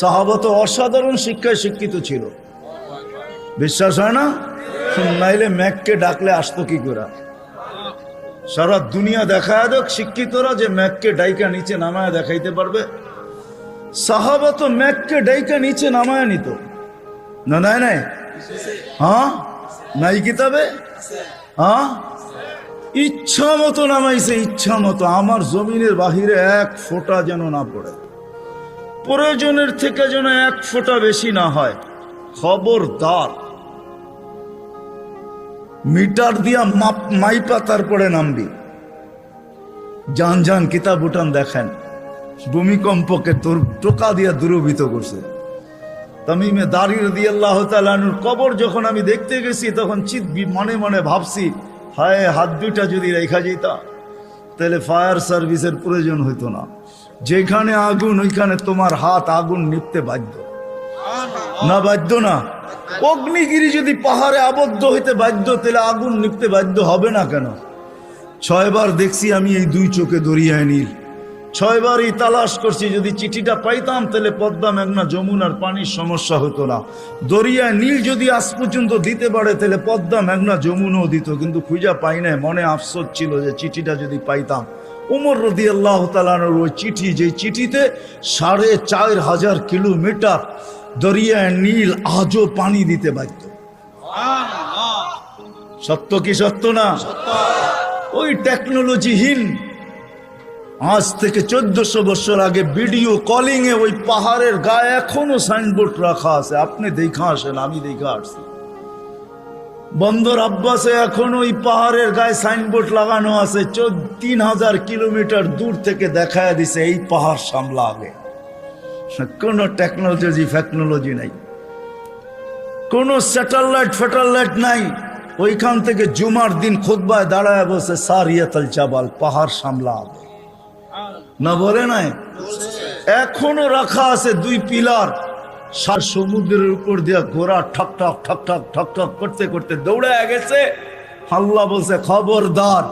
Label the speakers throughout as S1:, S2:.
S1: সাহাবা তো অসাধারণ শিক্ষায় শিক্ষিত ছিল, বিশ্বাস হয় না? নাইলে ম্যাককে ডাকলে আসতো কি করে? সারা দুনিয়া দেখায় দেখ শিক্ষিতরা যে ম্যাককে ডাইকা নিচে নামায় দেখাইতে পারবে। সাহাবা তো ম্যাককে ডাইকা নিচে নামায় নিত না, নাই নাই? হ্যাঁ, নাই কিতাবে? হ্যাঁ, ইচ্ছা মতো নামাইছে, ইচ্ছা মতো। আমার জমিনের বাহিরে এক ফোঁটা যেন না পড়ে, প্রয়োজনের থেকে যেন এক ফোঁটা বেশি না হয়। খবরদার, মিটার দিয়া মাইপা তারপরে নামবি। যান যান কিতাব উঠান দেখেন, ভূমিকম্পকে তোর টোকা দিয়া দূরভূত করছে। তামিমে দারি রাদিয়াল্লাহু তাআলা আনহুর কবর যখন আমি দেখতে গেছি, তখন মনে মনে ভাবছি, হায় হাত দুইটা যদি রেখা যেতা তাহলে ফায়ার সার্ভিসের প্রয়োজন হইতো না। যেখানে আগুন ওইখানে তোমার হাত আগুন নিভতে বাধ্য না, বাধ্য না? অগ্নিগিরি যদি পাহাড়ে আবদ্ধ হইতে বাধ্য, তাহলে আগুন নিভতে বাধ্য হবে না কেন? 6 বার দেখছি আমি এই দুই চোখে দরিয়ায় নীল, 6 বারই তালাশ করছি। যদি চিঠিটা পাইতাম তাহলে পদ্মা, মেঘনা, যমুনার পানির সমস্যা হতো না। দরিয়ায় নীল যদি আজ পর্যন্ত দিতে পারে তাহলে পদ্মা, মেঘনা, যমুনাও দিত, কিন্তু খুঁজা পাই নাই। মনে আফসোস ছিল যে চিঠিটা যদি পাইতাম। উমর রাদিয়াল্লাহু তাআলা আনহুর ওই চিঠি, যে চিঠিতে 4500 কিলোমিটার দরিয়ায় নীল আজও পানি দিতে বাধ্য। সত্য কি সত্য না? ওই টেকনোলজিহীন আজ থেকে 1400 বছর আগে ভিডিও কলিং এ ওই পাহাড়ের গায়ে এখনো সাইনবোর্ড রাখা আছে। আপনি দেখা আসেন, আমি দেখা আসছি। বন্দর আব্বাসে এখন ওই পাহাড়ের গায়ে সাইনবোর্ড লাগানো আছে, 3000 কিলোমিটার দূর থেকে দেখায় দিছে এই পাহাড় সামলা আগে। কোন টেকনোলজি নাই, কোন স্যাটেলাইট নাই। ওইখান থেকে জুমার দিন খুতবায় দাঁড়ায় বসে সারিয়াতুল জাবাল, পাহাড় সামলা আগে না, বলে নাই? এখনো রাখা আছে 2 পিলার। সমুদ্রের উপর দিয়া ঘোড়া ঠক ঠক ঠক ঠক ঠক ঠক করতে করতে দৌড়ে গেছে। আল্লাহ বলছে, খবরদার,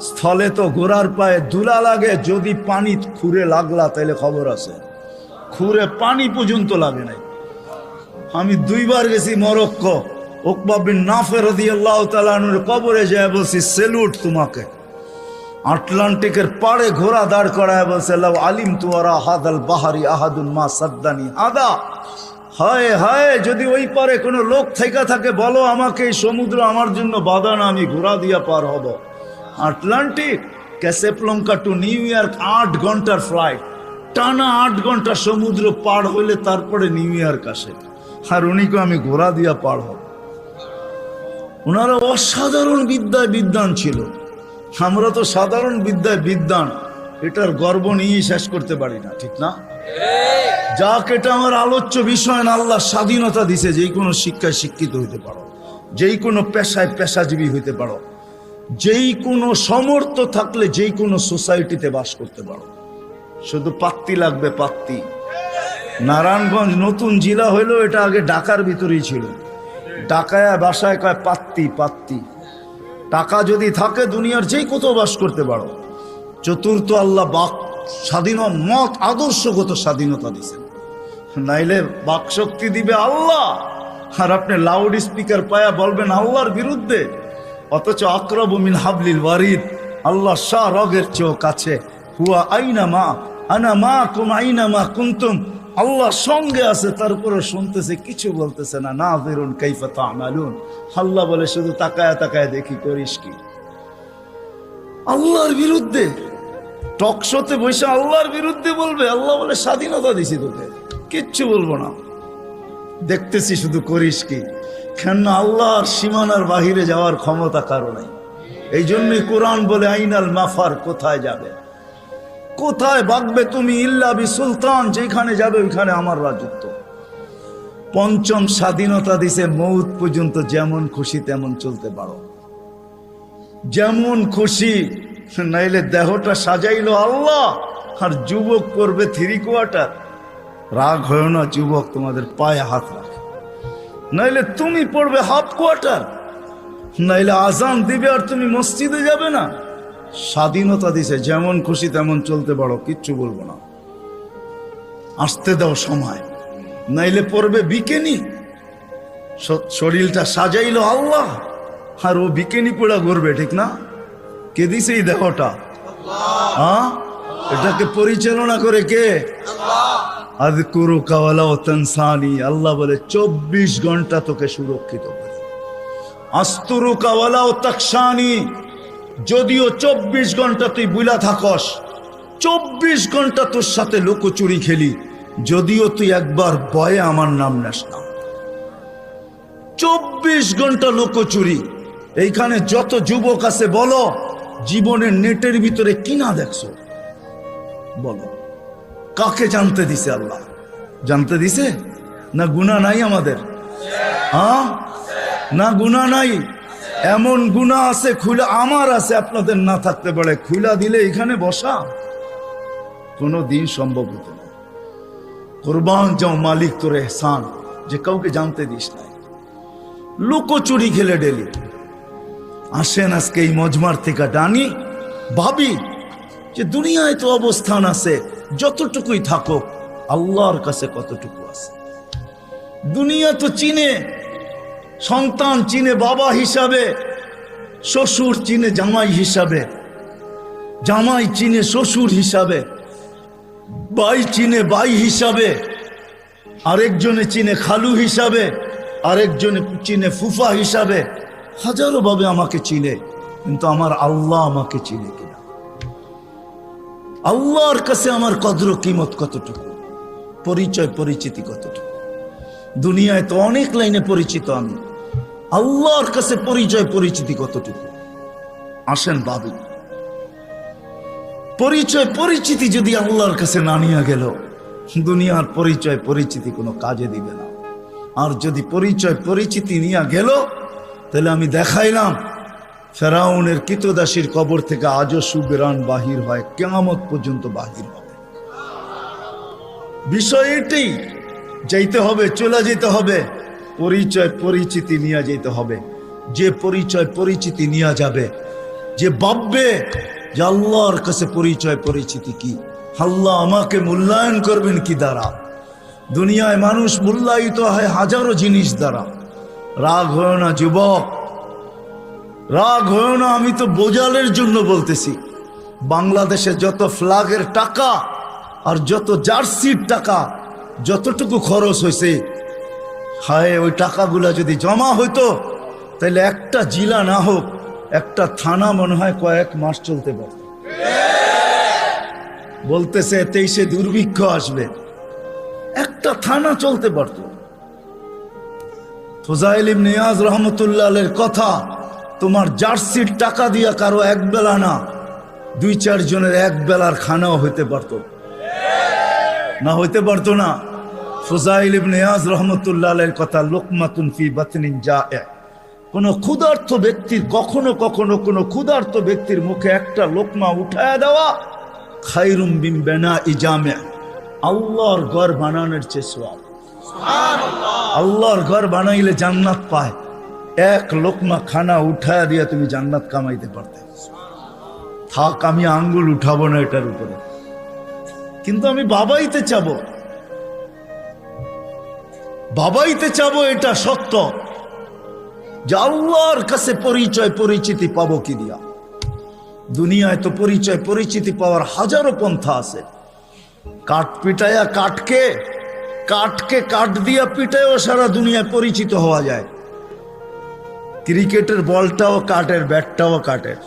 S1: স্থলে তো ঘোড়ার পায়ে ধুলা লাগে, যদি পানি খুঁড়ে লাগলা তাহলে খবর আছে। খুঁড়ে পানি পর্যন্ত লাগে নাই। আমি 2 বার গেছি মরক্কো, উকবা বিন নাফে রাদিয়াল্লাহু তাআলা আনহুর কবরে যায় বলছি, সেলুট তোমাকে। আটলান্টিকের পাড়ে ঘোড়া দাঁড় করায় বলছে, লাউ আলিমতু ওয়ারা হাদাল বাহারি আহাদুন মা সাদ্দানি আদা। হায় হায়, যদি ওই পারে কোনো লোক থেকে থাকে বলো আমাকে, এই সমুদ্র আমার জন্য বাধা না, আমি ঘোড়া দিয়া পার হব। Atlantic, Casablanca two new York 8 ঘন্টার ফ্লাইট, টানা 8 ঘন্টা সমুদ্র পার হইলে তারপরে নিউ ইয়র্ক আসে। আর উনিকে আমি ঘোড়া দিয়া পার হব। ওনারা অসাধারণ বিদ্যায় বিদ্বান ছিল। আমরা তো সাধারণ বিদ্যায় বিদ্বান, এটার গর্ব নিয়েই শেষ করতে পারি না, ঠিক না? যাক, এটা আমার আলোচ্য বিষয় না। আল্লাহ স্বাধীনতা দিছে, যেই কোনো শিক্ষায় শিক্ষিত হইতে পারো, যেই কোনো পেশায় পেশাজীবী হইতে পারো, যেই কোনো সমর্থ থাকলে যেই কোনো সোসাইটিতে বাস করতে পারো। শুধু পাত্তি লাগবে, পাত্তি। নারায়ণগঞ্জ নতুন জেলা হইলো, এটা আগে ঢাকার ভিতরেই ছিল। ঢাকায় বাসায় কয় পাত্তি, পাত্তি। টাকা যদি থাকে দুনিয়ার যেই কোথাও বাস করতে পারো। চতুর্থ, আল্লাহ বাক স্বাধীন মত আদর্শগত স্বাধীনতা দিছেন, নাইলে বাক শক্তি দিবে আল্লাহ। আর আপনি লাউড স্পিকার পায়া বলবেন আল্লাহর বিরুদ্ধে, অথচ আকরাবু মিন হাবলিল ওয়ারিদ, আল্লাহ শাহ রগের চেয়েও কাছে। হুয়া আইনা মা আনা মা কুম আইনা মা কুনতুম, আল্লাহ সঙ্গে আছে, তারপরে শুনতেছে, কিছু বলতেছে না। নাযিরুন কাইফা তা'মালুন, আল্লাহ বলে শুধু তাকায় তাকায় দেখি করিস কি। আল্লাহর বিরুদ্ধে টকশোতে বসে আল্লাহর বিরুদ্ধে বলবে। আল্লাহ বলে স্বাধীনতা দিছি তোকে, কিচ্ছু বলবো না, দেখতেছি শুধু করিস কি। কেন? আল্লাহর সীমানার বাহিরে যাওয়ার ক্ষমতা কারো নাই। এই জন্যই কোরআন বলে আইনাল মাফার, কোথায় যাবে, কোথায় ভাগবে তুমি? ইল্লা বি সুলতান, যেখানে যাবে ওইখানে আমার রাজত্ব। পঞ্চম, স্বাধীনতা দিছে মৌত পর্যন্ত যেমন খুশি তেমন চলতে পারো, যেমন খুশি। নাইলে দেহটা সাজাইলো আল্লাহ, আর যুবক পড়বে 3 কোয়ার্টার। রাগ হয় না যুবক, তোমাদের পায়ে হাত রাখে। নাইলে তুমি পড়বে হাফ কোয়ার্টার, নাইলে আজান দিবে আর তুমি মসজিদে যাবে না। স্বাধীনতা দিছে, যেমন খুশি তেমন চলতে পারো, কিচ্ছু বলবো না। আসতে দাও সময়, নাইলে পড়বে বিকেনি। শরীরটা সাজাইলো আল্লাহ, আর ও বিকেনি পড়া করবে, ঠিক না? কে দিছে এই দেহটা? হ্যাঁ, এটাকে পরিচালনা করে কে? আযকুরুকা ওয়ালা তানসানি। আল্লাহ বলে 24 ঘন্টা তোকে সুরক্ষিত করে। আস্তুরুকা ওয়ালা তাকশানি। যদিও 24 ঘন্টা তুই বুলা থাকস, 24 ঘন্টা তোর সাথে লুকোচুরি খেলি, যদিও তুই একবার ভয়ে আমার নাম নেস না। 24 ঘন্টা লুকোচুরি। এইখানে যত যুবক আছে বলো, জীবনের নেটের ভিতরে কি না দেখছো? বলো, কাকে জানতে দিছে আল্লাহ? জানতে দিছে না? গুনাহ নাই আমাদের? হ্যাঁ, না গুনাহ নাই? এমন গুনাহ আছে খুলে, আমার আছে, আপনাদের না থাকতে পারে। খুলা দিলে এখানে বসা কোনো দিন সম্ভব হতো না। কুরবান যাও মালিক তোর এহসান, যে কাউকে জানতে দিস নাই। লুকোচুরি খেলে ডেলি। আসেন আজকে এই মজমার থেকে ডানি, ভাবি যে দুনিয়ায় তো অবস্থান আছে, যতটুকুই থাকুক আল্লাহর কাছে কতটুকু আছে। দুনিয়া তো চিনে, সন্তান চিনে বাবা হিসাবে, শ্বশুর চিনে জামাই হিসাবে, জামাই চিনে শ্বশুর হিসাবে, ভাই চিনে ভাই হিসাবে, আরেকজনে চিনে খালু হিসাবে, আরেকজনে চিনে ফুফা হিসাবে। হাজারো ভাবে আমাকে চিনে, কিন্তু আমার আল্লাহ আমাকে চিনে কিনা? আল্লাহর কাছে আমার কদর কিমত কতটুকু, পরিচয় পরিচিতি কতটুকু? দুনিয়ায় তো অনেক লাইনে পরিচিত আমি, আল্লাহর কাছে পরিচয় পরিচিতি কতটুকু? আসেন ভাবি, পরিচয় পরিচিতি যদি আল্লাহর কাছে না নিয়ে গেল, দুনিয়ার পরিচয় পরিচিতি কোনো কাজে দিবে না। আর যদি পরিচয় পরিচিতি নিয়ে গেল, তাহলে আমি দেখাইলাম ফেরাউনের কৃতদাসীর কবর থেকে আজও সুবেরান বাহির হয়, কিয়ামত পর্যন্ত বাহির হবে। বিষয় এটাই, যাইতে হবে, চলে যেতে হবে, পরিচয় পরিচিতি নিয়ে যেতে হবে। যে পরিচয় পরিচিতি নিয়ে যাবে, যে ভাববে যে আল্লাহর কাছে পরিচয় পরিচিতি কি, আল্লাহ আমাকে মূল্যায়ন করবেন কি দ্বারা? দুনিয়ায় মানুষ মূল্যায়িত হয় হাজারো জিনিস দ্বারা। রাগ হয় না যুবক, রাগ হয় না। আমি তো বোঝালের জন্য বলতেছি, বাংলাদেশে যত ফ্ল্যাগের টাকা আর যত জার্সির টাকা যতটুকু খরচ হয়েছে, হায় ওই টাকাগুলা যদি জমা হইতো, তাহলে একটা জেলা না হোক, একটা থানা মনে হয় কয়েক মাস চলতে পারত। বলতেছে 23-এ দুর্ভিক্ষ আসবে, একটা থানা চলতে পারত। ফুজাইল ইবনে ইয়াজ রহমতুল্লাহ আলাইহির কথা, তোমার জার্সির টাকা দিয়া কারো এক বেলা না, 2-4 জনের এক বেলার খানাও হইতে পারত না? হইতে পারতো না? ফুজাইল ইবনে ইয়াজ রহমতুল্লাহ আলাইহির কথা, লুকমাতুন ফি বাতনিন জায়ে। কোন ক্ষুধার্ত ব্যক্তির, কখনো কখনো কোন ক্ষুধার্ত ব্যক্তির মুখে একটা লোকমা উঠায়া দেওয়া খায়রুম মিন বিনাই জামে। আল্লাহর ঘর বানানোর চেয়ে সওয়াব। আল্লাহর ঘর বানাইলে জান্নাত পায়। এক লোকমা খানা উঠায়া দিয়া তুমি জান্নাত কামাইতে পারতে। থাক, আমি আঙ্গুল উঠাবো না এটার উপরে, কিন্তু আমি বাবাইতে চাবো, বাবাইতে চাবো। এটা সত্য যে আল্লাহর কাছে পরিচয় পরিচিতি পাবো কি দিয়া? দুনিয়ায় তো পরিচয় পরিচিতি পাওয়ার হাজারো পন্থা আছে। কাঠ পিটায়া কাঠকে, কাঠকে কাঠ দিয়া পিটায়ও সারা দুনিয়ায় পরিচিত হওয়া যায়। ক্রিকেটের বলটাও কাঠের, ব্যাটটাও কাঠের।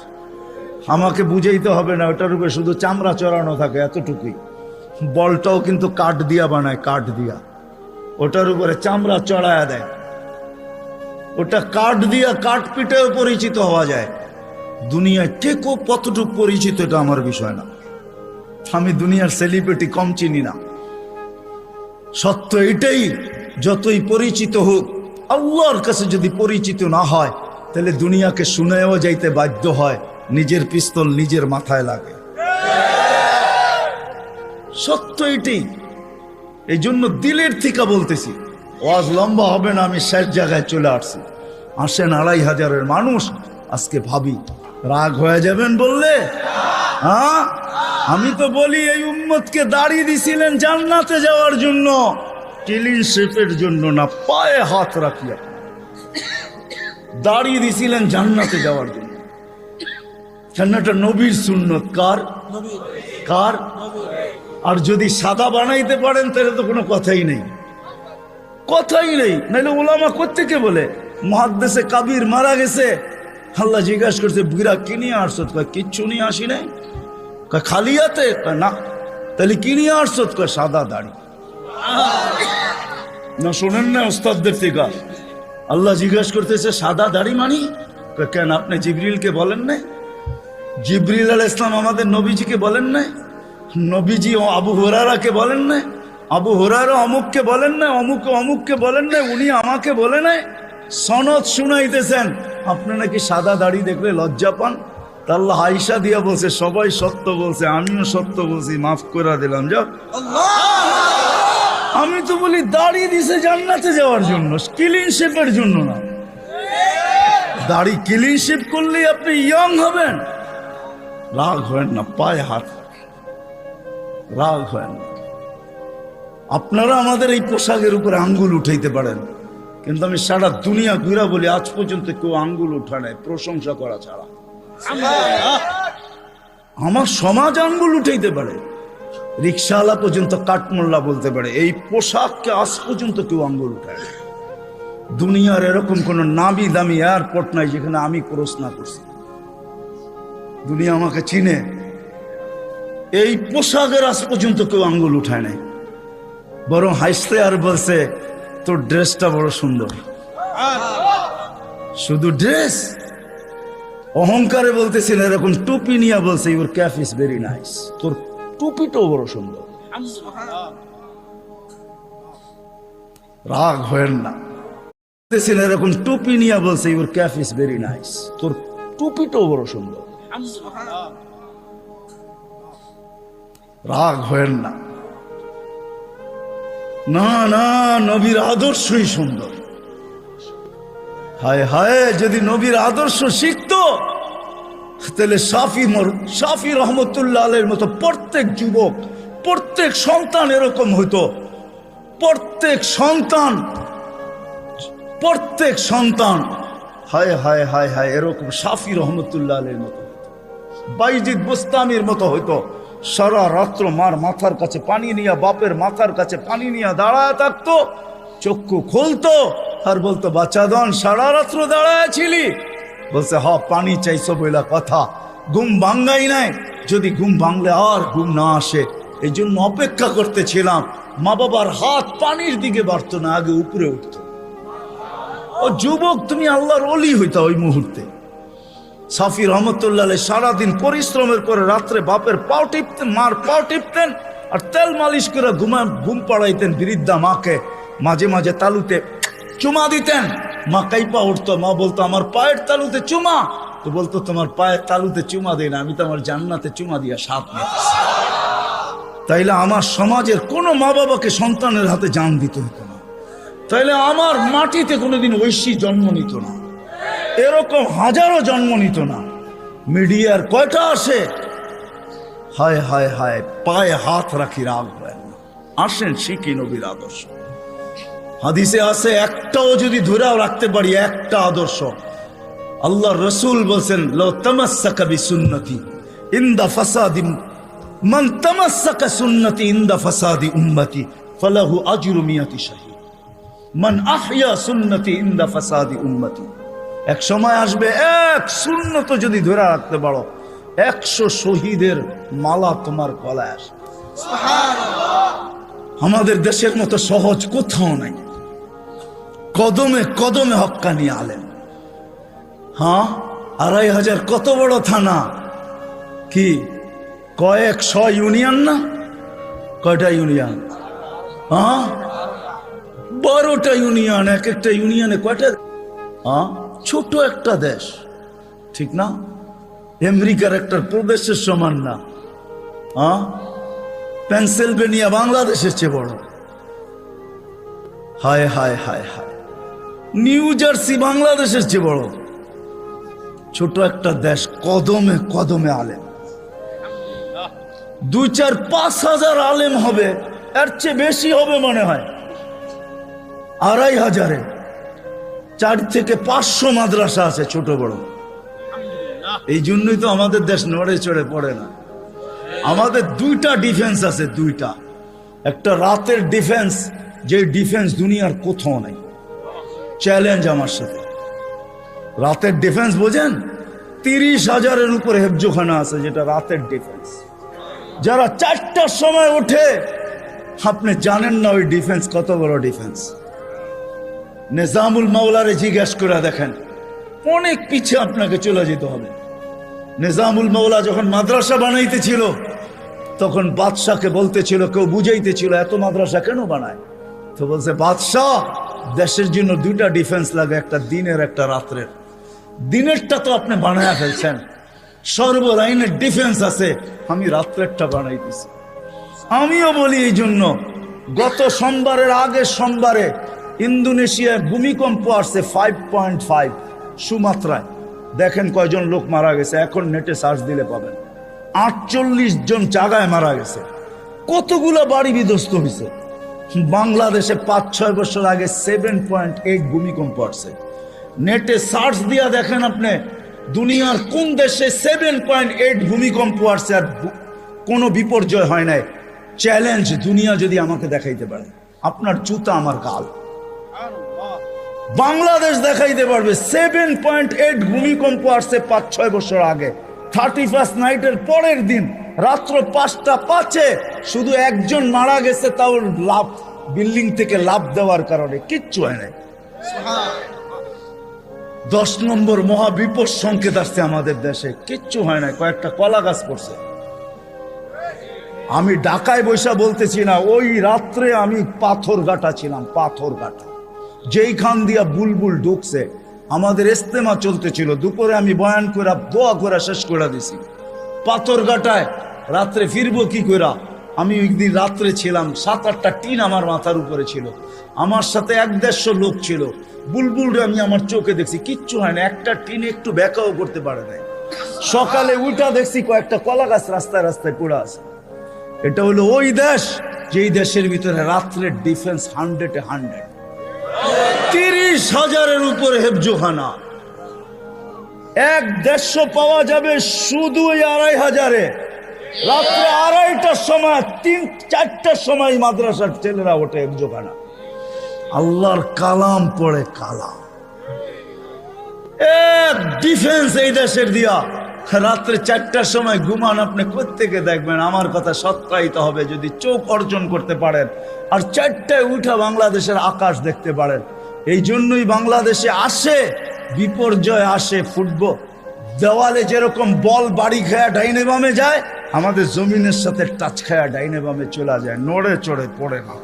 S1: আমাকে বুঝাইতে হবে না, ওটার উপরে শুধু চামড়া চড়ানো থাকে, এতটুকুই। বলটাও কিন্তু কাঠ দিয়া বানায়, কাঠ দিয়া, ওটার উপরে চামড়া চড়ায়া দেয়। ওটা কাঠ দিয়া, কাঠ পিটেও পরিচিত হওয়া যায়। দুনিয়ায় কে কতটুকু পরিচিত এটা আমার বিষয় না। আমি দুনিয়ার সেলিব্রিটি কম চিনি না। সত্য এটাই, যতই পরিচিত হোক, আল্লাহর কাছে যদি পরিচিত না হয়, তাহলে দুনিয়াকে শুনেও যাইতে বাধ্য হয়, নিজের পিস্তল নিজের মাথায় লাগে। সত্য এটাই। এই জন্য দিলের থেকে বলতেছি, ওয়াজ লম্বা হবে না, আমি শেষ জায়গায় চলে আসছি। আসেন 2500-এর মানুষ, আজকে ভাবি রাগ হয়ে যাবেন বললে? আমি তো বলি এই উম্মতকে দাঁড়িয়ে দিছিলেন জান্নাতে যাওয়ার জন্য, ক্লিন শেপের জন্য না, পায়ে হাত রাখিয়া দাঁড়িয়ে দিছিলেন জান্নাতে যাওয়ার জন্য। জান্নাতটা নবীর সুন্নত। কার? কার? আর যদি সাদা বানাইতে পারেন তাহলে তো কোনো কথাই নেই, কথাই নেই। নাহলে ওলামা কোত্থেকে বলে মুহাদ্দিসে কাবির মারা গেছে, আল্লাহ জিজ্ঞাসা করছে বুড়া কি নিয়ে আসছো? কয় কিচ্ছু নিয়ে আসি নাই। কয় খালি হাতে? কয় না। তাহলে কি নিয়ে আসছো? কয় সাদা দাড়ি। না শোনেন না ওস্তাদদের থেকে? আল্লাহ জিজ্ঞাসা করতেছে সাদা দাড়ি মানি? কয় কেন আপনি জিবরিলকে বলেন নাই? জিবরিল আলাইহিস সালাম আমাদের নবীজিকে বলেন নাই? নবীজি আবু হুরায়রাকে বলেন নাই? আবু হুরায়রা অমুককে বলেন নাই? অমুক অমুককে বলেন নাই? উনি আমাকে বলে নাই? সনদ শুনাইতেছেন, আপনি নাকি সাদা দাড়ি দেখলে লজ্জা পান। তা আল্লাহ আয়েশা দিয়া বলছে সবাই সত্য বলছে, আমিও সত্য বলছি, মাফ করে দিলাম। যাও, আমি তো বলি দাড়ি দিছে জান্নাতে যাওয়ার জন্য, ক্লিন শেপের জন্য না। দাড়ি ক্লিন শেপ করলেই আপনি ইয়ং হবেন। রাগ হয় না, পায়ে হাত, রাগ হয় না। আপনারা আমাদের এই পোশাকের উপরে আঙ্গুল উঠাইতে পারেন, কিন্তু আমি সারা দুনিয়া ঘুরা বলি আজ পর্যন্ত কেউ আঙ্গুল উঠায় নাই প্রশংসা করা ছাড়া। আমার সমাজ আঙ্গুল উঠাইতে পারে, রিক্সাওয়ালা পর্যন্ত কাঠমোল্লা বলতে পারে, এই পোশাককে আজ পর্যন্ত কেউ আঙ্গুল উঠায় না। দুনিয়ার এরকম কোন নামি দামি এয়ারপোর্ট নাই যেখানে আমি ক্রস না করছি। দুনিয়া আমাকে চিনে, এই পোশাকের আজ পর্যন্ত কেউ আঙ্গুল উঠায় নাই। বরং হাসতে আর বলছে তোর ড্রেসটা বড় সুন্দর। শুধু ড্রেস, অহংকারে বলতেছিল এরকম টুপি নিয়ে বলছে your cap is very nice, তোর টুপিটাও বড় সুন্দর। রাগ হয়েন না, এরকম টুপি নিয়ে বলছে your cap is very nice, তোর টুপিটাও বড় সুন্দর। রাগ হয়েন না, না না, নবীর আদর্শই সুন্দর। হায় হায়, যদি নবীর আদর্শ শিখতো তাহলে শাফি রহমতুল্লাহ আলাইহির মতো প্রত্যেক যুবক, প্রত্যেক সন্তান এরকম হইতো। প্রত্যেক সন্তান হায় হায় হায় হায় এরকম শাফি রহমতুল্লাহ আলাইহির মতো, বাইজিদ বুস্তামির মতো হইতো। সারা রাত্র মার মাথার কাছে পানি নিয়ে, বাপের মাথার কাছে পানি নিয়ে দাঁড়ায় থাকতো। চক্ষু খুলতো আর বলতো বাচ্চাদন সারা রাত্র দাঁড়ায় ছিলি? বলছে হ, পানি চাইছো বইলা কথা, ঘুম ভাঙ্গাই নাই। যদি ঘুম ভাঙলে আর ঘুম না আসে এই জন্য অপেক্ষা করতেছিলাম। মা বাবার হাত পানির দিকে বাড়তো না, আগে উপরে উঠতো। ও যুবক, তুমি আল্লাহর ওলি হইতা ওই মুহূর্তে। শাফি রহমতুল্লাহ সারাদিন পরিশ্রমের পরে রাত্রে বাপের পাও টিপতেন, মার পাও টিপতেন, আর তেল মালিশ করে ঘুম পাড়াইতেন বৃদ্ধা মাকে। মাঝে মাঝে তালুতে চুমা দিতেন, মা কাইপা উঠতো। মা বলতো আমার পায়ের তালুতে চুমা, তো বলতো তোমার পায়ের তালুতে চুমা দেয় না, আমি তো আমার জান্নাতে চুমা দিয়া সাথ নিতেছি। তাইলে আমার সমাজের কোনো মা বাবাকে সন্তানের হাতে জান দিতে হতো না, তাইলে আমার মাটিতে কোনোদিন ঐশী জন্ম নিত না, এরকম হাজারো জন্ম নিত না। মিডিয়ার কয়টা আসে, হায় হায় হায়, পায়ে হাত রাখি, রাগ হয় না। আসেন শিখি নবীর আদর্শ। হাদিসে আছে একটাও যদি ধরেও রাখতে পারি, একটা আদর্শ, আল্লাহ রসুল বলছেন লো তামাসসাকা বিসুন্নতি ইনদা ফাসাদি মান তামাসসাকা সুন্নতি ইনদা ফাসাদি উম্মতি ফালাহু আজরু মিয়াতি শাহীদ মান আহইয়া সুন্নতি ইনদা ফাসাদি উম্মতি। এক সময় আসবে, এক সুন্নত যদি ধরে রাখতে পারো, 100 শহীদের মালা তোমার গলায় আসবে। আমাদের দেশের মতো সহজ কোথাও নাই, কদমে কদমে হক্কানি আলেম। হ্যাঁ, 2500 কত বড় থানা, কি কয়েকশ ইউনিয়ন না? কয়টা ইউনিয়ন? হ্যাঁ, 12টা ইউনিয়ন। এক একটা ইউনিয়নে কয়টা? হ্যাঁ, ছোট একটা দেশ, ঠিক না? আমেরিকার একটা প্রদেশের সমান না। হ্যাঁ, পেনসিলভেনিয়া বাংলাদেশের চেয়ে বড়। হায় হায় হায় হায়, নিউ জার্সি বাংলাদেশের চেয়ে বড়। ছোট একটা দেশ, কদমে কদমে আলেম। 2, 4, 5 হাজার আলেম হবে, এর চেয়ে বেশি হবে মনে হয়। 2,500-এ 4 থেকে 500 মাদ্রাসা আছে ছোট বড়। এই জন্যই তো আমাদের দেশ নড়ে চড়ে পড়ে না। আমাদের 2টা ডিফেন্স আছে, 2টা। একটা রাতের ডিফেন্স, যে ডিফেন্স দুনিয়ার কোথাও নাই। চ্যালেঞ্জ আমার সাথে। রাতের ডিফেন্স বোঝেন? 30,000-এর উপরে হেফজোখানা আছে, যেটা রাতের ডিফেন্স। যারা 4টার সময় ওঠে, আপনি জানেন না ওই ডিফেন্স কত বড় ডিফেন্স। নিজামুল মাওলারে জিজ্ঞাসা করে দেখেন, অনেক পিছিয়ে আপনাকে চলে যেতে হবে। নিজামুল মাওলা যখন মাদ্রাসা বানাইতেছিল, তখন বাদশাকে বলতেছিল, কেউ বুঝাইতেছিল এত মাদ্রাসা কেন বানায়? তো বলছে, বাদশাহ, দেশের জন্য 2টা ডিফেন্স লাগে, একটা দিনের একটা রাত্রের। দিনেরটা তো আপনি বানায়া ফেলছেন, সর্বলাইনের ডিফেন্স আছে, আমি রাত্রেরটা বানাইতেছি। আমিও বলি এই জন্য, গত সোমবারের আগের সোমবারে ইন্দোনেশিয়ায় ভূমিকম্প আসছে 5.5 সুমাত্রায়। দেখেন কয়জন লোক মারা গেছে, এখন নেটে সার্চ দিলে পাবেন। 48 জন জায়গায় মারা গেছে। কতগুলো বাড়ি বিধ্বস্ত হয়েছে। বাংলাদেশে 5-6 বছর আগে 7.8 ভূমিকম্প আসছে। নেটে সার্চ দিয়া দেখেন আপনি, দুনিয়ার কোন দেশে 7.8 ভূমিকম্প আসছে আর কোনো বিপর্যয় হয় নাই। চ্যালেঞ্জ, দুনিয়া যদি আমাকে দেখাইতে পারে, আপনার জুতা আমার গাল। বাংলাদেশ দেখাইতে পারবে 7.8 ভূমিকম্প আসছে 5-6 বছর আগে। 31st নাইটের পরের দিন রাত্র 5:05 শুধু একজন মারা গেছে, তাও লাভ, বিল্ডিং থেকে লাভ দেওয়ার কারণে, কিচ্ছু হয় নাই। 10 নম্বর মহাবিপদ সংকেত আসছে আমাদের দেশে, কিচ্ছু হয় না, কয়েকটা কলা গাছ পড়ছে। আমি ঢাকায় বৈশা বলতেছি না, ওই রাত্রে আমি পাথরঘাটা ছিলাম, পাথরঘাটা, যেইখান দিয়া বুলবুল ঢুকছে। আমাদের ইস্তেমা চলতেছিল, দুপুরে আমি বয়ান করে দোয়া করে শেষ করে দিছি। পাথরঘাটায় রাত্রে ফিরবো কি করে? আমি ওই দিন রাত্রে ছিলাম, 7-8টা টিন আমার মাথার উপরে ছিল, আমার সাথে 1-150 লোক ছিল। বুলবুল আমি আমার চোখে দেখছি, কিচ্ছু হয় না, একটা টিন একটু ব্যাকাও করতে পারে নাই। সকালে উঠা দেখছি কয়েকটা কলা গাছ রাস্তায় রাস্তায় পড়ে আছে। এটা হলো ওই দেশ, যেই দেশের ভিতরে রাত্রের ডিফেন্স 100-এ 100। 30,000-এর উপরে হেফজোখানা। 1-150 পাওয়া যাবে শুধু 2,500-এ। রাত্রে 2:30টার সময়, 3-4টার সময় মাদ্রাসার ছেলেরা ওঠে হেফজোখানা, আল্লাহর কালাম পড়ে। কালাম ডিফেন্স এই দেশের দিয়া। রাত্রে 4টার সময় ঘুমান, আপনি কোত্থেকে দেখবেন? আমার কথা সত্যায়িত হবে যদি চোখ অর্জন করতে পারেন, আর 4টায় উঠা বাংলাদেশের আকাশ দেখতে পারেন। এই জন্যই বাংলাদেশে আসে বিপর্যয়, আসে ফুটবল। দেওয়ালে যেরকম বল বাড়ি খায়া ডাইনে বামে যায়, আমাদের জমিনের সাথে টাচ খায়া ডাইনে বামে চলে যায়, নড়ে চড়ে পড়ে না।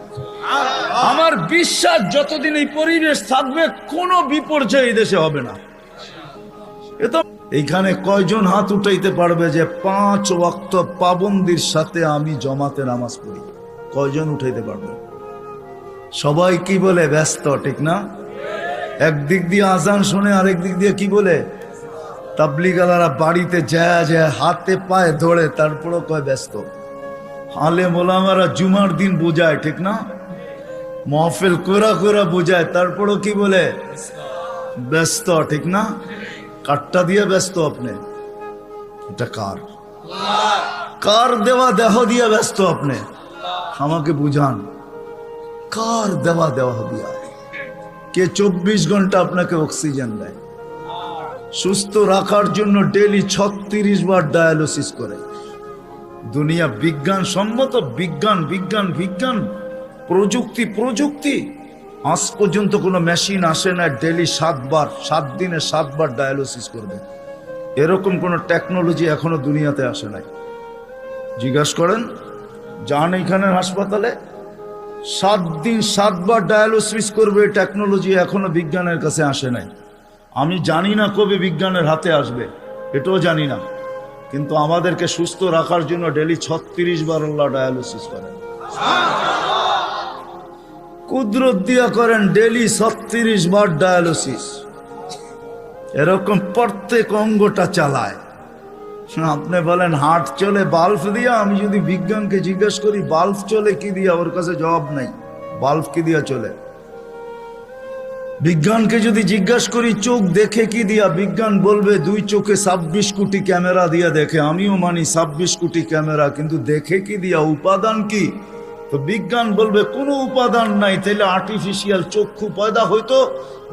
S1: আমার বিশ্বাস যতদিন এই পরিবেশ থাকবে, কোনো বিপর্যয় এই দেশে হবে না। এইখানে কয়জন হাত উঠাইতে পারবে যে 5 ওয়াক্ত পাবন্দির সাথে আমি জমাতে নামাজ পড়ি? কয়জন উঠাইতে পারবে? সবাই কি বলে? ব্যস্ত, ঠিক না? একদিক দিয়ে আজান শুনে, আরেক দিক দিয়ে কি বলে? তাবলিগালারা বাড়িতে যায় হাতে পায়ে ধরে, তারপরও কয় ব্যস্ত। আলেম ওলামারা জুমার দিন বোঝায়, ঠিক না? মহফিল কোরা বোঝায়, তারপরও কি বলে? ব্যস্ত, ঠিক না? কাটটা দিয়ে ব্যস্ত আপনি। এটা কার? কার দেওয়া দেহ দিয়ে ব্যস্ত আপনি? আমাকে বুঝান, কার দেওয়া দিয়া? কে 24 ঘন্টা আপনাকে অক্সিজেন দেয়? সুস্থ রাখার জন্য ডেইলি 36 বার ডায়ালিসিস করে। দুনিয়া বিজ্ঞান সম্মত, বিজ্ঞান, প্রযুক্তি। আজ পর্যন্ত কোনো মেশিন আসে না ডেইলি 7 দিনে 7 বার ডায়ালিসিস করবে। এরকম কোনো টেকনোলজি এখনো দুনিয়াতে আসে নাই। জিজ্ঞাসা করেন, যান এখানের হাসপাতালে, 7 দিন 7 বার ডায়ালিসিস করবে, টেকনোলজি এখনো বিজ্ঞানের কাছে আসে নাই। আমি জানি না কবে বিজ্ঞানের হাতে আসবে, এটাও জানি না, কিন্তু আমাদেরকে সুস্থ রাখার জন্য ডেইলি 36 বার আল্লাহ ডায়ালিসিস করেন। কুদরত দিয়া করেন ডেইলি 36 বার ডায়ালিসিস। এরকম প্রত্যেক অঙ্গটা চালায়। আপনি বলেন হার্ট চলে বাল্ব দিয়া, আমি যদি বিজ্ঞানকে জিজ্ঞেস করি বাল্ব চলে কি দিয়া, ওর কাছে জবাব নাই। বাল্ব কি দিয়া চলে? বিজ্ঞানকে যদি জিজ্ঞাসা করি চোখ দেখে কি দিয়া, বিজ্ঞান বলবে দুই চোখে 26 কোটি ক্যামেরা দিয়া দেখে। আমিও মানি 26 কোটি ক্যামেরা, কিন্তু দেখে কি দিয়া, উপাদান কি? তো বিজ্ঞান বলবে কোনো উপাদান নাই। তাইলে আর্টিফিশিয়াল চক্ষু পয়দা হইতো,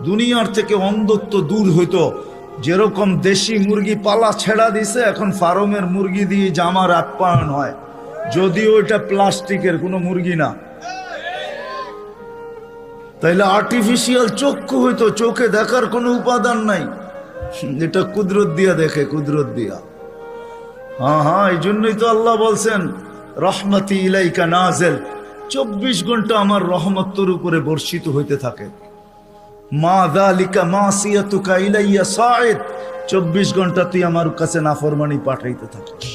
S1: দুনিয়ার থেকে অন্ধত্ব দূর হইতো। যেরকম দেশি মুরগি পালা ছেড়া দিছে, এখন ফার্মের মুরগি দিয়ে জামার আপ্যায়ন হয়, যদিও এটা প্লাস্টিকের কোনো মুরগি না। তাইলে আর্টিফিশিয়াল চক্ষু হইতো, চোখে দেখার কোনো উপাদান নাই, এটা কুদরত দিয়া দেখে, কুদরত দিয়া। হ্যাঁ, এই জন্যই তো আল্লাহ বলছেন রহমতি ইলাইকা নাজেল, 24 ঘন্টা আমার রহমত তোর উপরে বর্ষিত হইতে থাকে। মা যালিকা মাসিয়াতুকা ইলাইয়া সাইদ, 24 ঘন্টা তুই আমার কাছে নাফরমানি পাঠাইতে থাকিস।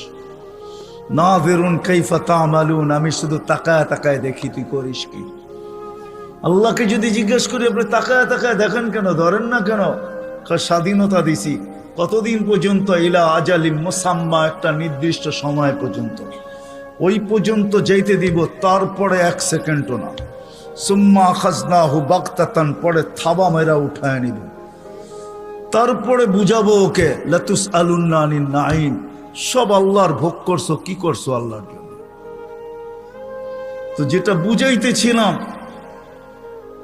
S1: নাযিরুন কাইফা তা'মালুন, আমি শুধু তাকায় তাকায় দেখি তুই করিস কি। আল্লাহকে যদি জিজ্ঞেস করি আপনি তাকায় তাকায় দেখেন কেন, ধরেন না কেন? স্বাধীনতা দিছি কতদিন পর্যন্ত? ইলা আজালিম মুসাম্মা, একটা নির্দিষ্ট সময় পর্যন্ত, ওই পর্যন্ত যাইতে দিব, তারপরে 1 সেকেন্ডও না। সুম্মা আখাযনাহু বাগতাতান, পরে থাবা মেরা উঠায় নিব, তারপরে বুঝাবো ওকে লাতুসআলুন্না আনিন নাঈম, সব আল্লাহর ভোগ করছো, কি করছো আল্লাহর জন্য। তো যেটা বুঝাইতেছিলাম,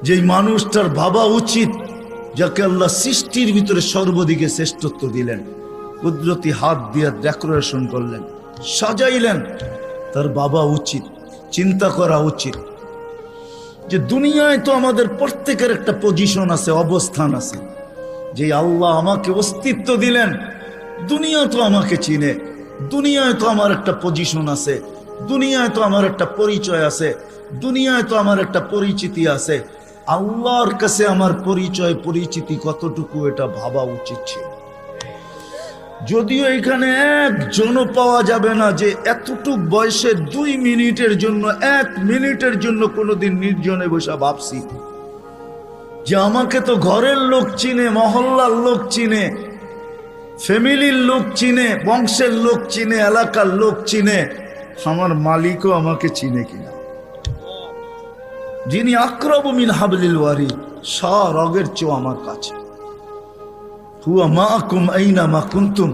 S1: যে মানুষটার ভাবা উচিত যাকে আল্লাহ সৃষ্টির ভিতরে সর্বদিকে শ্রেষ্ঠত্ব দিলেন, কুদরতি হাত দিয়ে ডেকোরেশন করলেন, সাজাইলেন, তার ভাবা উচিত, চিন্তা করা উচিত যে দুনিয়ায় তো আমাদের প্রত্যেকের একটা পজিশন আছে, অবস্থান আছে। যে আল্লাহ আমাকে অস্তিত্ব দিলেন, দুনিয়া তো আমাকে চিনে, দুনিয়ায় তো আমার একটা পজিশন আছে, দুনিয়ায় তো আমার একটা পরিচয় আছে, দুনিয়ায় তো আমার একটা পরিচিতি আছে। আল্লাহর কাছে আমার পরিচয় পরিচিতি কতটুকু, এটা ভাবা উচিত ছিল। যদিও এখানে একজনও পাওয়া যাবে না যে এতটুক বয়সে 2 মিনিটের জন্য, 1 মিনিটের জন্য কোনোদিন নির্জনে বসে ভাবছি যে আমাকে তো ঘরের লোক চিনে, মহল্লার লোক চিনে, ফ্যামিলির লোক চিনে, বংশের লোক চিনে, এলাকার লোক চিনে, আমার মালিকও আমাকে চিনে কিনা। যিনি আকরাবু মিন হাবলিল ওয়ারিদ, রগের চেয়েও আমার কাছে। হুয়া মাআকুম আইনা মা কুনতুম,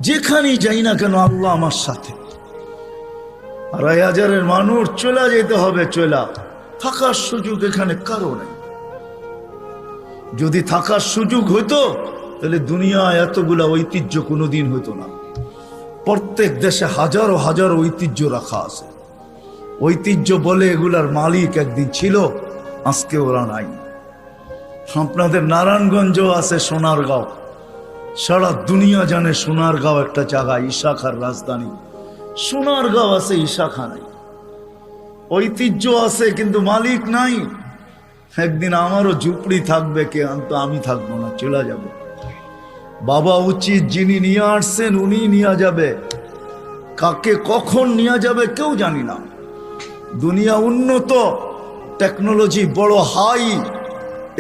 S1: যেখানেই যাই না কেন আল্লাহ আমার সাথে। 2,500 মানুষ চলে যেতে হবে, চলা থাকার সুযোগ এখানে কারো নেই। যদি থাকার সুযোগ হইতো তাহলে দুনিয়ায় এতগুলা ঐতিহ্য কোনোদিন হইতো না। প্রত্যেক দেশে হাজারো হাজারো ঐতিহ্য রাখা আছে। ঐতিহ্য বলে এগুলার মালিক একদিন ছিল, আজকে ওরা নাই। আপনাদের নারায়ণগঞ্জও আছে সোনারগাঁও, সারা দুনিয়া জানে সোনারগাঁও একটা জায়গা, ইশাখার রাজধানী। সোনারগাঁও আছে, ইশাখা নাই। ঐতিহ্য আছে কিন্তু মালিক নাই। একদিন আমারও ঝুপড়ি থাকবে, কে আমি থাকবো না, চলে যাব। বাবা উচিত, যিনি নিয়ে আসছেন উনি নিয়ে যাবে, কাকে কখন নিয়ে যাবে কেউ জানি না। দুনিয়া উন্নত, টেকনোলজি বড় হাই,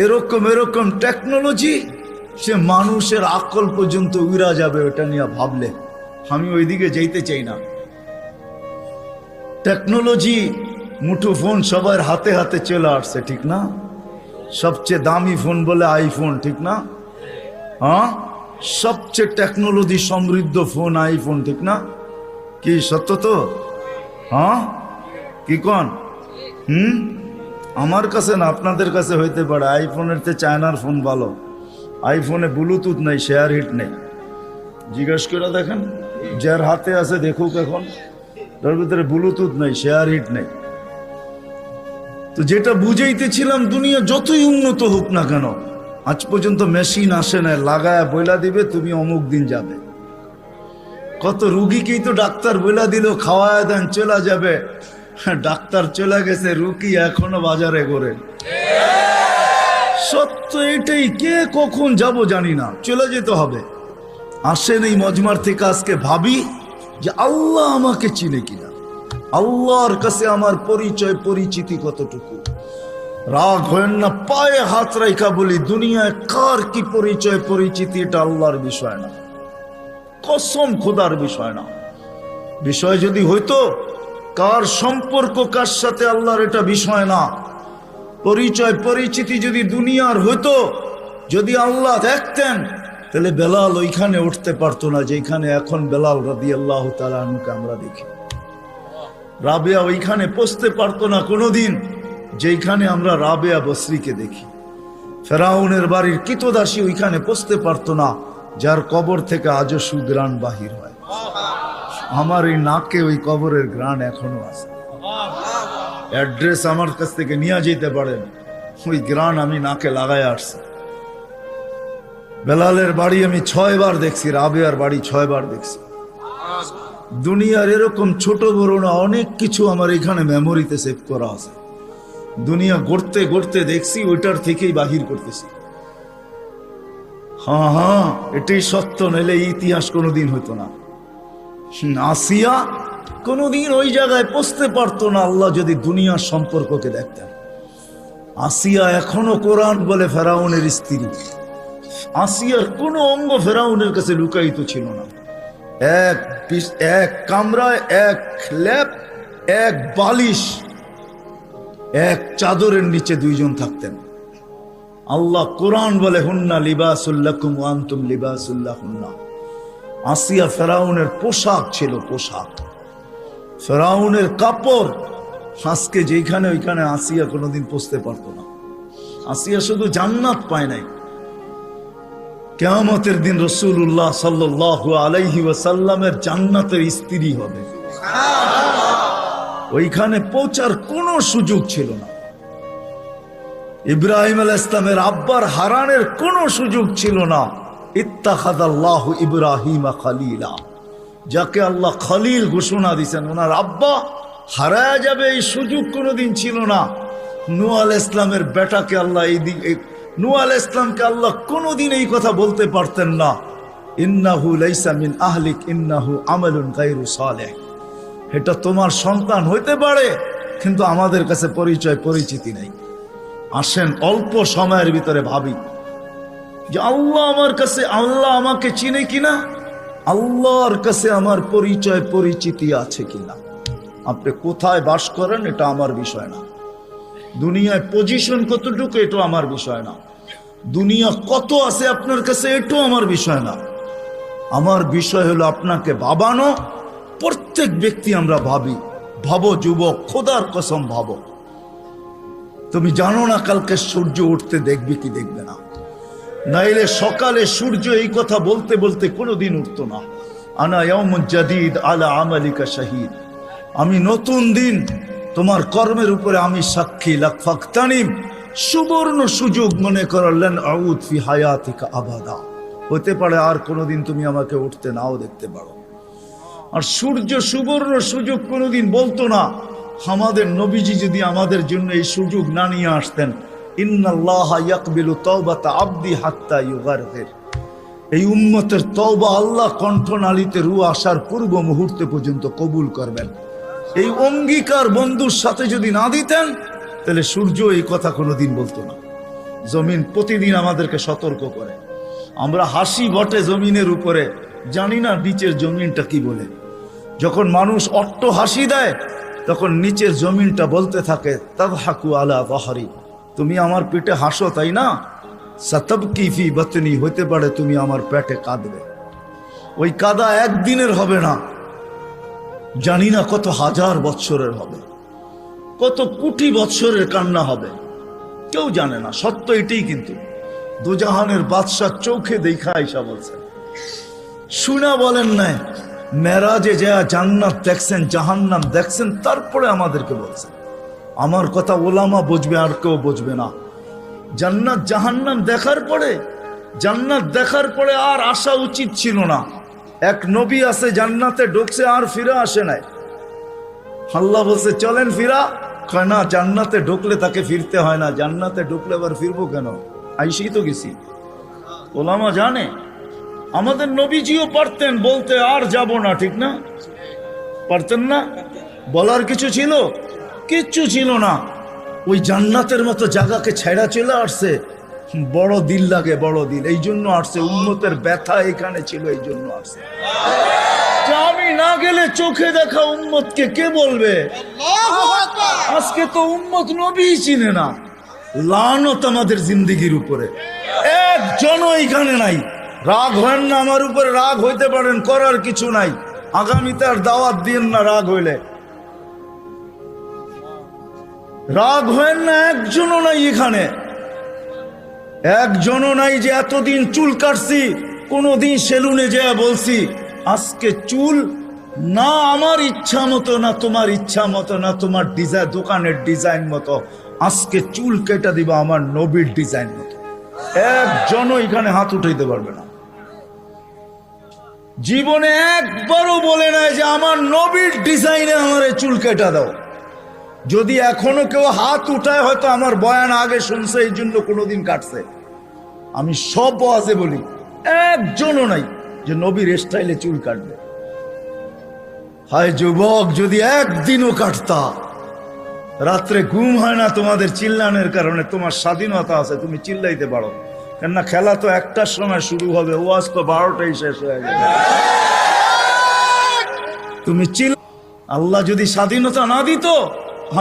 S1: এরকম এরকম টেকনোলজি, সে মানুষের আকল পর্যন্ত উড়া যাবে ওটা নিয়ে ভাবলে। আমি ওইদিকে যেতে চাই না। টেকনোলজি, মুঠো ফোন সবার হাতে হাতে চলে আসছে, ঠিক না? সবচেয়ে দামি ফোন বলে আইফোন, ঠিক না? হ্যাঁ, সবচেয়ে টেকনোলজি সমৃদ্ধ ফোন আইফোন, ঠিক না? কি সত্য তো? হ্যাঁ, কি কন? আমার কাছে না, আপনাদের কাছে হইতে পারে। আইফোনের চেয়ে চায়নার ফোন ভালো। আইফোনে ব্লুটুথ নেই, শেয়ার হিট নেই। জিজ্ঞেস করে দেখেন, যার হাতে আছে দেখুক, এখন তার ভিতরে ব্লুটুথ নেই, শেয়ার হিট নেই। তো যেটা বুঝাইতেছিলাম, দুনিয়া যতই উন্নত হোক না কেন, আজ পর্যন্ত মেশিন আসে না লাগায় বইলা দিবে তুমি অমুক দিন যাবে। কত রুগীকেই তো ডাক্তার বইলা দিল খাওয়ায় দেন চলে যাবে, ডাক্তার চলে গেছে, রুগী এখনো বাজারে ঘোরে। সত্য এটাই, কে কখন যাব জানি না, চলে যেতে হবে। আসেন এই মজমার থেকে আজকে ভাবি যে আল্লাহ আমাকে চিনে কিনা, আল্লাহর কাছে আমার পরিচয় পরিচিতি কতটুকু। রাগ হয় না, পায়ে হাত রাখা বলি, দুনিয়ায় কার কি পরিচয় পরিচিতি এটা আল্লাহর বিষয় না, কসম খোদার বিষয় না। বিষয় যদি হইতো কার সম্পর্ক কার সাথে, আল্লাহর এটা বিষয় না। পরিচয় পরিচিতি যদি দুনিয়ার হতো, যদি আল্লাহ দেখতেন, তাহলে বেলাল ওইখানে উঠতে পারতো না যেখানে এখন বেলাল রাদিয়াল্লাহু তাআলা আনহুকে আমরা দেখি। রাবেয়া ওইখানে পৌঁছতে পারতো না কোনোদিন যেখানে আমরা রাবেয়া বসরিকে দেখি। ফেরাউনের বাড়ির কিতদাসী ওইখানে পৌঁছতে পারতো না যার কবর থেকে আজও সুগ্রাণ বাহির হয়। আমার এই নাকে ওই কবরের গ্রাণ এখনো আছে। অ্যাড্রেস আমার কাছ থেকে নিয়ে যেতে পারেন, ওই গ্রাণ আমি নাকে লাগায় আসছি। বেলালের বাড়ি আমি 6 বার দেখছি, রাবেয়ার বাড়ি 6 বার দেখছি। দুনিয়ার এরকম ছোট বড় না অনেক কিছু আমার এখানে মেমোরিতে সেভ করা আছে। দুনিয়া গড়তে গড়তে দেখছি, ওইটার থেকেই বাহির করতেছি। হ্যাঁ, এটাই সত্য, নইলে ইতিহাস কোনোদিন হইতো না। আসিয়া কোনোদিন ওই জায়গায় পৌঁছতে পারতো না আল্লাহ যদি দুনিয়ার সম্পর্ককে দেখতেন। আসিয়া এখনো কোরআন বলে ফেরাউনের স্ত্রী। আসিয়ার কোনো অঙ্গ ফেরাউনের কাছে লুকায়িত ছিল না। এক কামরায়, এক ল্যাপ, এক বালিশ, এক চাদরের নিচে 2 জন থাকতেন। আল্লাহ কোরআন বলে হুন্না লিবাসুল লাকুম ওয়া আনতুম লিবাসুল লাহুন্না। আসিয়া ফেরাউনের পোশাক ছিল, পোশাক, ফেরাউনের কাপড়। আজকে যেখানে ওইখানে আসিয়া কোনোদিন পৌঁছতে পারতো না। আসিয়া শুধু জান্নাত পায় নাই, কিয়ামতের দিন রাসূলুল্লাহ সাল্লাল্লাহু আলাইহি ওয়াসাল্লামের জান্নাতের স্ত্রী হবে। ওইখানে পৌঁছার কোনো সুযোগ ছিল না। ইব্রাহিম আলাইহিস সালামের আব্বার হারানের কোনো সুযোগ ছিল না। ইত্তাখাযাল্লাহু ইব্রাহিমা খলিলা, যাকে আল্লাহ খলিল ঘোষণা দিয়েছেন, ওনার আব্বা হারায়া যাবে এই সুযোগ কোনোদিন ছিল না। নূহ আলাইহিস সালামের বেটাকে আল্লাহ নূহ আলাইহিস সালামকে আল্লাহ কোনোদিন এই কথা বলতে পারতেন না, ইন্নাহু লাইসা মিন আহলিক ইন্নাহু আমালুন গায়রু সালেহ। এটা তোমার সন্তান হইতে পারে, কিন্তু আমাদের কাছে পরিচয় পরিচিতি নেই। আসেন অল্প সময়ের ভিতরে ভাবি যে আল্লাহ আমার কাছে, আল্লাহ আমাকে চিনে কিনা, আল্লাহর কাছে আমার পরিচয় পরিচিতি আছে কিনা। আপনি কোথায় বাস করেন এটা আমার বিষয় না, দুনিয়ায় পজিশন কতটুকু এটা আমার বিষয় না, দুনিয়া কত আছে আপনার কাছে এটাও আমার বিষয় না। আমার বিষয় হলো আপনাকে ভাবানো। প্রত্যেক ব্যক্তি আমরা ভাবি, ভাবো যুবক, খোদার কসম ভাবো, তুমি জানো না কালকে সূর্য উঠতে দেখবে কি দেখবে না। নাইলে সকালে সূর্য এই কথা বলতে বলতে কোনোদিন উঠতো না, আনা ইয়াউমুন জাদীদ আলা আমালিকা শাহীদ, আমি নতুন দিন, তোমার কর্মের উপরে আমি সাক্ষী। লাকফাকতানিম, সুবর্ণ সুযোগ মনে করলেন, আউদ ফি হায়াতিকা আবাদা, হতে পারে আর কোনোদিন তুমি আমাকে উঠতে নাও দেখতে পারো। আর সূর্য সুবর্ণ সুযোগ কোনোদিন বলতো না। আমাদের নবীজি যদি আমাদের জন্য এই সুযোগ না নিয়ে আসতেন, ইন্নাল্লাহা ইয়াকবিলু তাওবাতা আবদি হাত্তা ইউগারগির, এই উম্মতের তওবা আল্লাহ কণ্ঠনালীতে রূহ আসার পূর্ব মুহূর্তে পর্যন্ত কবুল করবেন। এই অঙ্গীকার বন্ধুর সাথে যদি না দিতেন, তাহলে সূর্য এই কথা কোনোদিন বলতো না। জমিন প্রতিদিন আমাদেরকে সতর্ক করে। আমরা হাসি বটে জমিনের উপরে, জানি না নিচের জমিনটা কি বলে। যখন মানুষ অট্ট হাসি দেয়, তখন নিচের জমিনটা বলতে থাকে, তাদহাকু আলা যাহরি, তুমি আমার পেটে হাসো তাই না, সাতাবকি ফি বাতনি, হতে পারে তুমি আমার পেটে কাঁদবে। ওই কাদা একদিনের হবে না, জানি না কত হাজার বৎসরের হবে, কত কোটি বৎসরের কান্না হবে, কেউ জানে না। সত্য এটাই, কিন্তু দুজাহানের বাদশাহ চোখে দেখা আইসা বলছেন, শুনা বলেন নাই, মেরাজে যা জান্নাত দেখছেন, জাহান্নাম দেখছেন, তারপরে আমাদেরকে বলছেন। আমার কথা ওলামা বুঝবে, আর কেউ বুঝবে না। জান্নাত জাহান্নাম দেখার পরে, জান্নাত দেখার পরে আর আসা উচিত ছিল না। এক নবী আছে জান্নাতে ঢুকছে আর ফিরে আসে নাই। আল্লাহ বলছে চলেন ফিরা, কয় না, জান্নাতে ঢুকলে তাকে ফিরতে হয় না, জান্নাতে ঢুকলে আবার ফিরবো কেন, আইসেই তো গেছি। ওলামা জানে, আমাদের নবীজিও পারতেন বলতে আর যাব না, ঠিক না? পারতেন না? বলার কিছু ছিল? কিচ্ছু ছিল না। ওই জান্নাতের মতো জায়গাকে ছেড়া চলে আসছে। বড় দিল লাগে, বড় দিল, এই জন্য আসছে। উম্মতের ব্যথা এখানে ছিল, এই জন্য আসছে। আমি না গেলে চোখে দেখা উম্মতকে কে বলবে? আজকে তো উম্মত নবী চিনে না, লানত আমাদের জিন্দিগির উপরে। একজনও এখানে নাই। রাগ হয় না আমার উপরে, রাগ হইতে পারেন, করার কিছু নাই। আগামীতে আর দাওয়াত দিন না রাগ হইলে। রাগ হয় না, একজনও নাই এখানে, একজনও নাই যে এতদিন চুল কাটছি কোনদিন সেলুনে যেয়ে বলছি আজকে চুল না আমার ইচ্ছা মতো, না তোমার ইচ্ছা মতো, না তোমার ডিজাইন দোকানের ডিজাইন মতো, আজকে চুল কেটে দিবা আমার নবীর ডিজাইন মতো। একজনও এখানে হাত উঠাইতে পারবে না। জীবনে একবারও বলে নাই যে আমার নবীর ডিজাইনে আমার চুল কেটে দাও। যদি এখনো কেউ হাত উঠায় হয়তো আমার বয়ান আগে শুনছে এই জন্য কোনোদিন কাটছে। আমি সব ওয়াজে বলি একজনও নাই যে নবীর স্টাইলে চুল কাটবে। হায় যুবক, যদি একদিনও কাটতা। রাত্রে ঘুম হয় না তোমাদের চিল্লানোর কারণে। তোমার স্বাধীনতা আছে, তুমি চিল্লাইতে পারো, কেননা খেলা তো 1টার সময় শুরু হবে, ওয়াজ তো 12টায় শেষ হয়ে যাবে। তুমি আল্লাহ যদি স্বাধীনতা না দিত,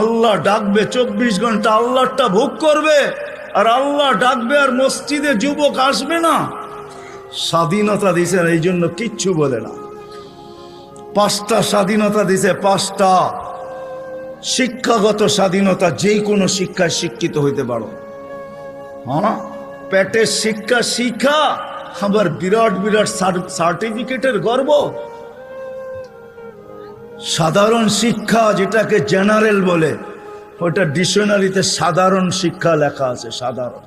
S1: আল্লাহ ডাকবে 24 ঘন্টা, আল্লাহটা ভোগ করবে, আর আল্লাহ ডাকবে আর মসজিদে যুবক আসবে না। স্বাধীনতা দিছেন এই জন্য কিচ্ছু বলে না। 5টা স্বাধীনতা দিছে, 5টা। শিক্ষাগত স্বাধীনতা, যে কোনো শিক্ষায় শিক্ষিত হইতে পারো। হ্যাঁ, পেটের শিক্ষা শিক্ষা, আবার বিরাট বিরাট সার্টিফিকেটের গর্ব। সাধারণ শিক্ষা যেটাকে জেনারেল বলে, ওটা ডিকশনারিতে সাধারণ শিক্ষা লেখা আছে, সাধারণ।